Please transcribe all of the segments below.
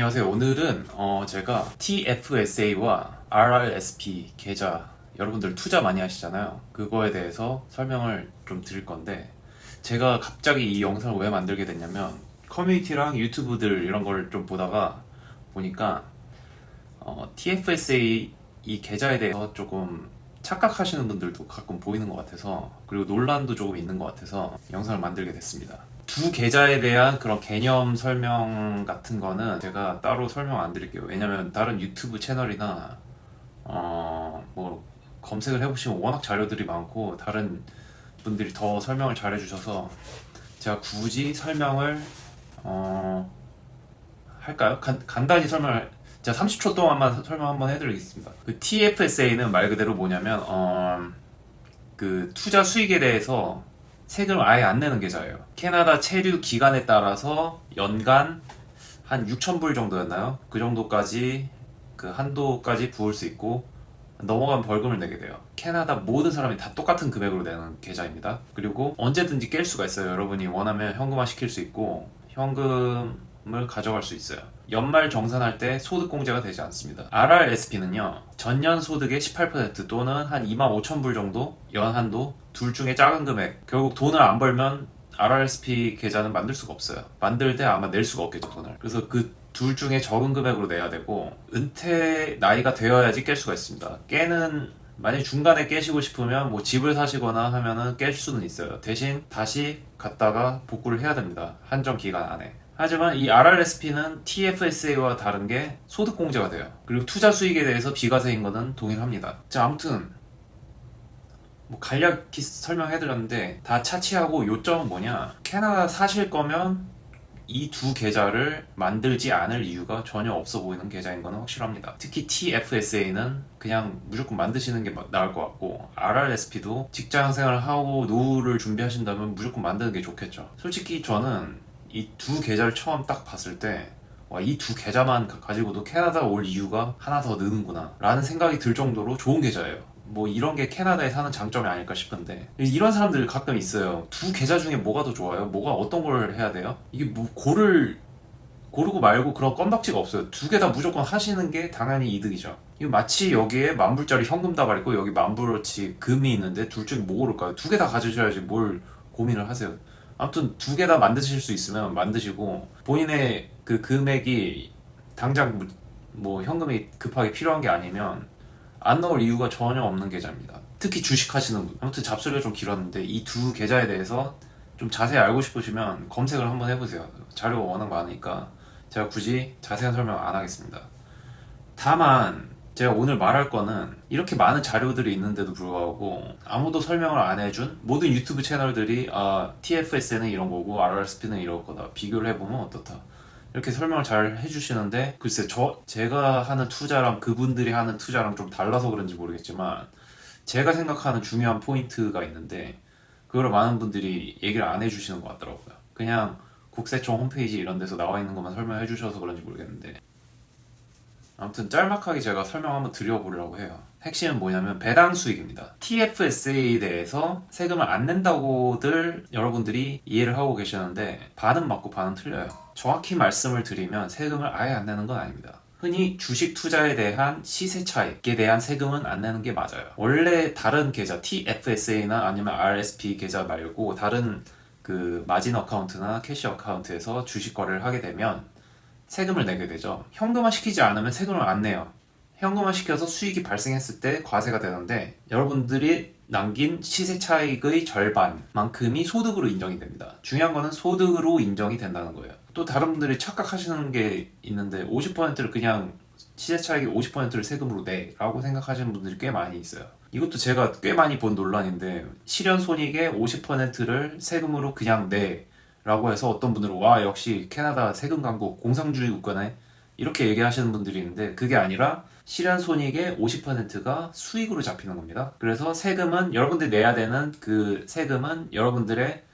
안녕하세요. 오늘은 제가 TFSA와 RRSP 계좌, 여러분들 투자 많이 하시잖아요. 그거에 대해서 설명을 좀 드릴 건데, 제가 갑자기 이 영상을 왜 만들게 됐냐면 커뮤니티랑 유튜브들 이런 걸 좀 보다가 보니까 TFSA 이 계좌에 대해서 조금 착각하시는 분들도 가끔 보이는 것 같아서, 그리고 논란도 조금 있는 것 같아서 영상을 만들게 됐습니다. 두 계좌에 대한 그런 개념 설명 같은 거는 제가 따로 설명 안 드릴게요. 왜냐면 다른 유튜브 채널이나 뭐 검색을 해보시면 워낙 자료들이 많고 다른 분들이 더 설명을 잘 해주셔서 제가 굳이 설명을 할까요? 간단히 설명을 제가 30초 동안만 설명 한번 해드리겠습니다. 그 TFSA는 말 그대로 뭐냐면 그 투자 수익에 대해서 세금을 아예 안 내는 계좌예요. 캐나다 체류 기간에 따라서 연간 한 6,000불 정도였나요? 그 정도까지 그 한도까지 부을 수 있고 넘어가면 벌금을 내게 돼요. 캐나다 모든 사람이 다 똑같은 금액으로 내는 계좌입니다. 그리고 언제든지 깰 수가 있어요. 여러분이 원하면 현금화 시킬 수 있고 현금을 가져갈 수 있어요. 연말 정산할 때 소득공제가 되지 않습니다. RRSP는요, 전년 소득의 18% 또는 한 25,000불 정도 연한도, 둘 중에 작은 금액. 결국 돈을 안 벌면 RRSP 계좌는 만들 수가 없어요. 만들 때 아마 낼 수가 없겠죠, 돈을. 그래서 그 둘 중에 적은 금액으로 내야 되고, 은퇴 나이가 되어야지 깰 수가 있습니다. 만약 중간에 깨시고 싶으면 뭐 집을 사시거나 하면은 깰 수는 있어요. 대신 다시 갔다가 복구를 해야 됩니다. 한정 기간 안에. 하지만 이 RRSP는 TFSA와 다른 게 소득공제가 돼요. 그리고 투자 수익에 대해서 비과세인 거는 동일합니다. 자, 아무튼 뭐 간략히 설명해드렸는데 다 차치하고 요점은 뭐냐? 캐나다 사실 거면 이 두 계좌를 만들지 않을 이유가 전혀 없어 보이는 계좌인 거는 확실합니다. 특히 TFSA는 그냥 무조건 만드시는 게 나을 것 같고, RRSP도 직장 생활을 하고 노후를 준비하신다면 무조건 만드는 게 좋겠죠. 솔직히 저는 이 두 계좌를 처음 딱 봤을 때, 와, 이 두 계좌만 가지고도 캐나다 올 이유가 하나 더 느는구나 라는 생각이 들 정도로 좋은 계좌예요. 뭐 이런 게 캐나다에 사는 장점이 아닐까 싶은데, 이런 사람들 가끔 있어요. 두 계좌 중에 뭐가 더 좋아요? 뭐가 어떤 걸 해야 돼요? 이게 뭐 고르고 말고 그런 건덕지가 없어요. 두 개 다 무조건 하시는 게 당연히 이득이죠. 이거 마치 여기에 10,000불짜리 현금 다발 있고 여기 10,000불어치 금이 있는데 둘 중에 뭐 고를까요? 두 개 다 가지셔야지 뭘 고민을 하세요. 아무튼 두 개 다 만드실 수 있으면 만드시고, 본인의 그 금액이 당장 뭐 현금이 급하게 필요한 게 아니면 안 넣을 이유가 전혀 없는 계좌입니다. 특히 주식 하시는 분. 아무튼 잡소리가 좀 길었는데 이 두 계좌에 대해서 좀 자세히 알고 싶으시면 검색을 한번 해보세요. 자료가 워낙 많으니까 제가 굳이 자세한 설명 안 하겠습니다. 다만 제가 오늘 말할 거는, 이렇게 많은 자료들이 있는데도 불구하고 아무도 설명을 안 해준 모든 유튜브 채널들이 TFS는 이런 거고 RRSP는 이런 거다, 비교를 해보면 어떻다, 이렇게 설명을 잘 해주시는데, 글쎄 제가 하는 투자랑 그분들이 하는 투자랑 좀 달라서 그런지 모르겠지만 제가 생각하는 중요한 포인트가 있는데 그걸 많은 분들이 얘기를 안 해주시는 것 같더라고요. 그냥 국세청 홈페이지 이런 데서 나와 있는 것만 설명해 주셔서 그런지 모르겠는데, 아무튼 짤막하게 제가 설명 한번 드려보려고 해요. 핵심은 뭐냐면 배당 수익입니다. TFSA에 대해서 세금을 안 낸다고들 여러분들이 이해를 하고 계시는데 반은 맞고 반은 틀려요. 정확히 말씀을 드리면 세금을 아예 안 내는 건 아닙니다. 흔히 주식 투자에 대한 시세 차익에 대한 세금은 안 내는 게 맞아요. 원래 다른 계좌 TFSA나 아니면 RSP 계좌 말고 다른 그 마진 어카운트나 캐시 어카운트에서 주식 거래를 하게 되면 세금을 내게 되죠. 현금화 시키지 않으면 세금을 안 내요. 현금화 시켜서 수익이 발생했을 때 과세가 되는데, 여러분들이 남긴 시세 차익의 절반만큼이 소득으로 인정이 됩니다. 중요한 거는 소득으로 인정이 된다는 거예요. 또 다른 분들이 착각하시는 게 있는데 50%를 그냥 시세 차익의 50%를 세금으로 내 라고 생각하시는 분들이 꽤 많이 있어요. 이것도 제가 꽤 많이 본 논란인데, 실현 손익의 50%를 세금으로 그냥 내 라고 해서 어떤 분들은 와, 역시 캐나다 세금 강국 공산주의 국가네 이렇게 얘기하시는 분들이 있는데, 그게 아니라 실현 손익의 50%가 수익으로 잡히는 겁니다. 그래서 세금은 여러분들이 내야 되는 그 세금은 여러분들의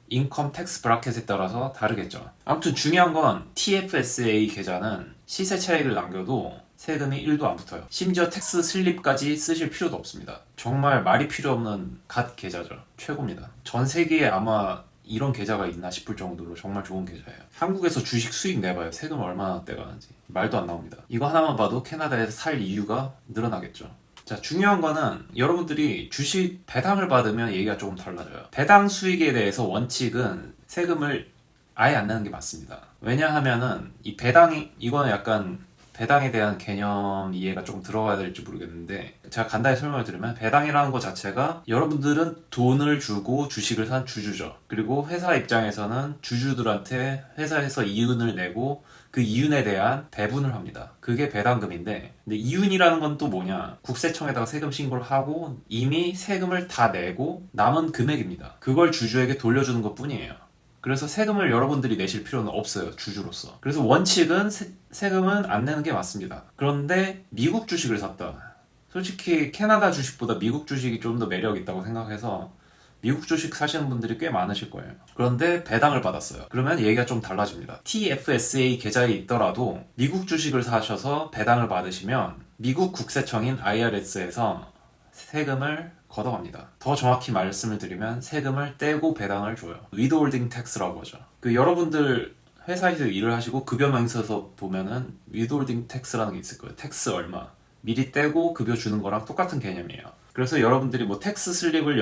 인컴 텍스 브라켓에 따라서 다르겠죠. 아무튼 중요한 건 TFSA 계좌는 시세 차익을 남겨도 세금이 1도 안 붙어요. 심지어 텍스 슬립까지 쓰실 필요도 없습니다. 정말 말이 필요 없는 갓 계좌죠. 최고입니다. 전 세계에 아마 이런 계좌가 있나 싶을 정도로 정말 좋은 계좌예요. 한국에서 주식 수익 내봐요. 세금 얼마나 떼가는지 말도 안 나옵니다. 이거 하나만 봐도 캐나다에서 살 이유가 늘어나겠죠. 자, 중요한 거는 여러분들이 주식 배당을 받으면 얘기가 조금 달라져요. 배당 수익에 대해서 원칙은 세금을 아예 안 내는 게 맞습니다. 왜냐하면은 이 배당이, 이거는 약간 배당에 대한 개념 이해가 조금 들어가야 될지 모르겠는데, 제가 간단히 설명을 드리면, 배당이라는 것 자체가 여러분들은 돈을 주고 주식을 산 주주죠. 그리고 회사 입장에서는 주주들한테 회사에서 이윤을 내고 그 이윤에 대한 배분을 합니다. 그게 배당금인데, 근데 이윤이라는 건 또 뭐냐, 국세청에다가 세금 신고를 하고 이미 세금을 다 내고 남은 금액입니다. 그걸 주주에게 돌려주는 것 뿐이에요. 그래서 세금을 여러분들이 내실 필요는 없어요, 주주로서. 그래서 원칙은 세금은 안 내는 게 맞습니다. 그런데 미국 주식을 샀다. 솔직히 캐나다 주식보다 미국 주식이 좀 더 매력 있다고 생각해서 미국 주식 사시는 분들이 꽤 많으실 거예요. 그런데 배당을 받았어요. 그러면 얘기가 좀 달라집니다. TFSA 계좌에 있더라도 미국 주식을 사셔서 배당을 받으시면 미국 국세청인 IRS에서 세금을 걷어갑니다. 더 정확히 말씀을 드리면 세금을 떼고 배당을 줘요. withholding tax라고 하죠. 그 여러분들 회사에서 일을 하시고 급여 명세서 보면은 withholding tax라는 게 있을 거예요. 텍스 얼마 미리 떼고 급여 주는 거랑 똑같은 개념이에요. 그래서 여러분들이 뭐 텍스 슬립을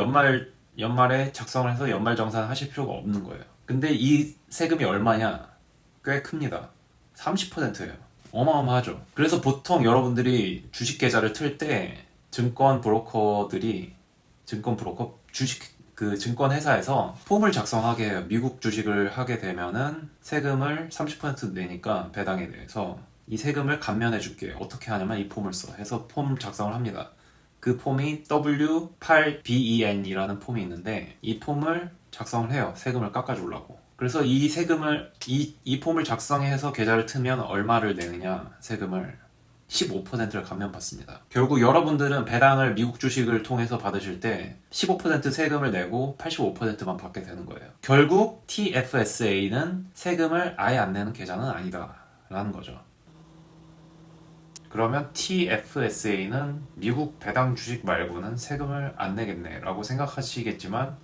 연말에 작성을 해서 연말정산 하실 필요가 없는 거예요. 근데 이 세금이 얼마냐? 꽤 큽니다. 30%예요. 어마어마하죠. 그래서 보통 여러분들이 주식 계좌를 틀 때 증권 주식 증권 회사에서 폼을 작성하게 해요. 미국 주식을 하게 되면은 세금을 30% 내니까 배당에 대해서 이 세금을 감면해 줄게. 어떻게 하냐면 이 폼을 써 해서 폼 작성을 합니다. 그 폼이 W8BEN이라는 폼이 있는데 이 폼을 작성을 해요. 세금을 깎아주려고. 그래서 이 세금을 이 폼을 작성해서 계좌를 트면 얼마를 내느냐, 세금을 15%를 감면받습니다. 결국 여러분들은 배당을 미국 주식을 통해서 받으실 때 15% 세금을 내고 85%만 받게 되는 거예요. 결국 TFSA는 세금을 아예 안 내는 계좌는 아니다 라는 거죠. 그러면 TFSA는 미국 배당 주식 말고는 세금을 안 내겠네 라고 생각하시겠지만,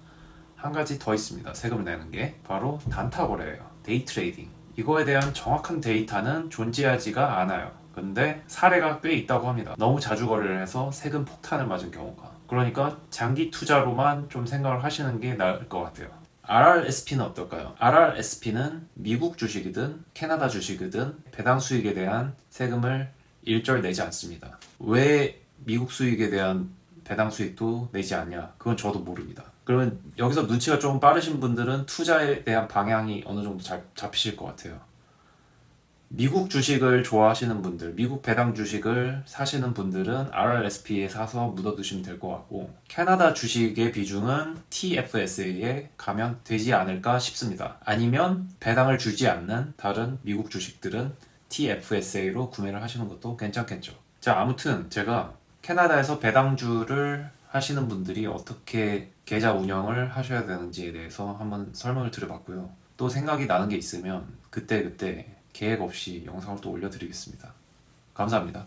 한 가지 더 있습니다. 세금을 내는 게 바로 단타 거래예요. 데이 트레이딩. 이거에 대한 정확한 데이터는 존재하지가 않아요. 근데 사례가 꽤 있다고 합니다. 너무 자주 거래를 해서 세금 폭탄을 맞은 경우가. 그러니까 장기 투자로만 좀 생각을 하시는 게 나을 것 같아요. RRSP는 어떨까요? RRSP는 미국 주식이든 캐나다 주식이든 배당 수익에 대한 세금을 일절 내지 않습니다. 왜 미국 수익에 대한 배당 수익도 내지 않냐? 그건 저도 모릅니다. 그러면 여기서 눈치가 좀 빠르신 분들은 투자에 대한 방향이 어느 정도 잘 잡히실 것 같아요. 미국 주식을 좋아하시는 분들, 미국 배당 주식을 사시는 분들은 RRSP에 사서 묻어두시면 될 것 같고, 캐나다 주식의 비중은 TFSA에 가면 되지 않을까 싶습니다. 아니면 배당을 주지 않는 다른 미국 주식들은 TFSA로 구매를 하시는 것도 괜찮겠죠. 자, 아무튼 제가 캐나다에서 배당주를 하시는 분들이 어떻게 계좌 운영을 하셔야 되는지에 대해서 한번 설명을 드려봤고요. 또 생각이 나는 게 있으면 그때 계획 없이 영상을 또 올려드리겠습니다. 감사합니다.